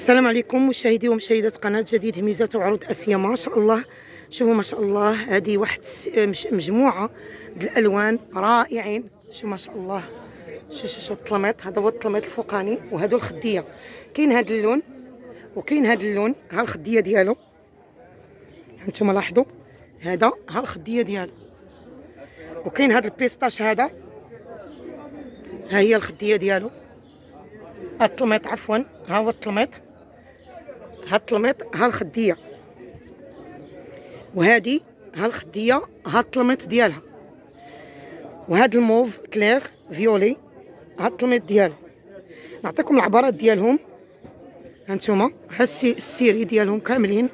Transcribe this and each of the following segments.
السلام عليكم مشاهدي ومشاهدات قناة جديد هميزات وعروض اسيا. ما شاء الله، شوفوا ما شاء الله، هذه واحد مجموعه د الالوان رائعين. شوفوا ما شاء الله، شو الطلميط، هذا هو الطلميط الفوقاني، وهذو الخديه. كاين هذا اللون وكاين هذا اللون، ها الخديه ديالو، هانتوما لاحظوا، هذا ها الخديه ديالو. وكاين هذا البيستاش، هذا ها هي الخديه ديالو. الطلميط عفوا، ها هو الطلميط، ها الطلميط، ها الخديه، وهذه ها الخديه، ها الطلميط ديالها. وهذا الموف كلير فيولي، ها الطلميط ديالو. نعطيكم العبارات ديالهم، هانتوما ها السيري ديالهم كاملين.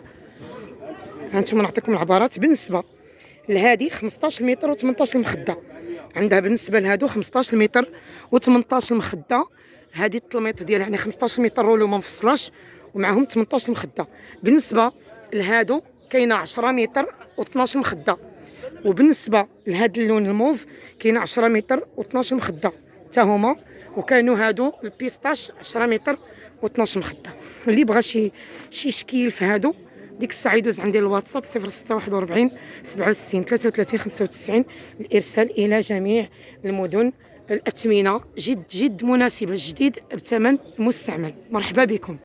هانتوما نعطيكم العبارات. بالنسبه لهذه 15 متر و18 مخده، عندها بالنسبه لهادو 15 متر و18 مخده. هذه الطلميط ديالها يعني 15 متر رولو ما مفصلاش، ومعهم 18 مخده. بالنسبه لهادو كاينه 10 متر و12 مخده، وبالنسبه لهذا اللون الموف كاينه 10 متر و12 مخده حتى هما. وكانوا هادو البيستاش 10 متر و12 مخده. اللي بغى شي شكيل في هادو، ديك الساعه يدوز عندي الواتساب 0641 67 33 95 الارسال الى جميع المدن. الاثمنه جد مناسبه، جديد بثمن مستعمل. مرحبا بكم.